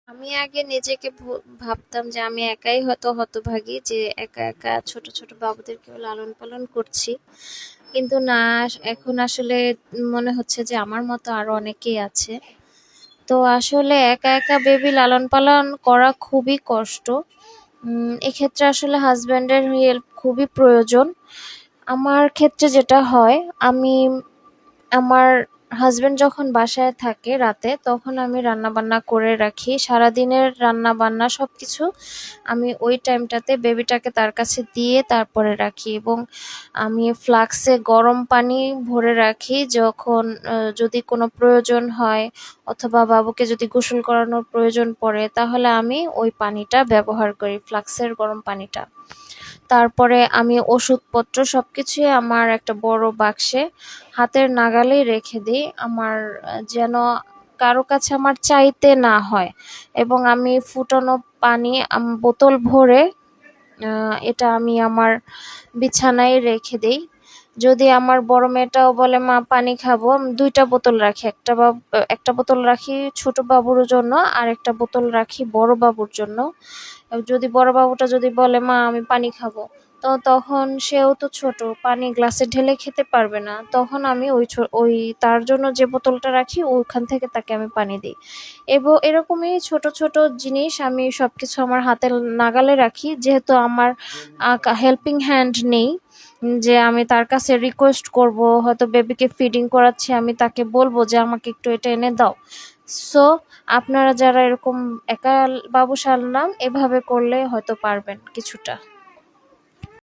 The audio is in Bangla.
আমি আগে নিজেকে ভাবতাম যে আমি একাই হয়তো হতভাগী, যে একা একা ছোট ছোট বাবুদেরকে লালন পালন করছি। কিন্তু না, এখন আসলে মনে হচ্ছে যে আমার মতো আরো অনেকেই আছে। তো আসলে একা একা বেবি লালন পালন করা খুবই কষ্ট। এক্ষেত্রে আসলে হাজবেন্ডের হেল্প খুবই প্রয়োজন। আমার ক্ষেত্রে যেটা হয়, আমি আমার হাসব্যান্ড যখন বাসায় থাকে রাতে, তখন আমি রান্নাবান্না করে রাখি। সারাদিনের রান্নাবান্না সবকিছু আমি ওই টাইমটাতে বেবিটাকে তার কাছে দিয়ে তারপরে রাখি, এবং আমি ফ্লাক্সে গরম পানি ভরে রাখি। যখন যদি কোনো প্রয়োজন হয় অথবা বাবুকে যদি গোসল করানোর প্রয়োজন পড়ে, তাহলে আমি ওই পানিটা ব্যবহার করি, ফ্লাক্সের গরম পানিটা। তারপরে আমি ওষুধপত্র সবকিছুই আমার একটা বড় বাক্সে হাতের নাগালেই রেখে দিই, আমার যেন কারো কাছে আমার চাইতে না হয়। এবং আমি ফুটানো পানি বোতল ভরে এটা আমি আমার বিছানায় রেখে দিই। যদি আমার বড় মেয়েটাও বলে মা পানি খাবো, আমি ২টা বোতল রাখি। একটা বোতল রাখি ছোট বাবুর জন্য, আর একটা বোতল রাখি বড় বাবুর জন্য। যদি বড় বাবুটা যদি বলে মা আমি পানি খাবো, তো তখন সেও তো ছোট, পানি গ্লাসে ঢেলে খেতে পারবে না। তখন আমি ওই তার জন্য যে বোতলটা রাখি ওইখান থেকে তাকে আমি পানি দিই। এবং এরকমই ছোট ছোট জিনিস আমি সবকিছু আমার হাতের নাগালে রাখি, যেহেতু আমার হেল্পিং হ্যান্ড নেই যে আমি তার কাছে রিকোয়েস্ট করব। হয়তো বেবিকে ফিডিং করাচ্ছি, আমি তাকে বলবো যে আমাকে একটু এটা এনে দাও। সো আপনারা যারা এরকম একা বাবু সামলান, এভাবে করলে হয়তো পারবেন কিছুটা।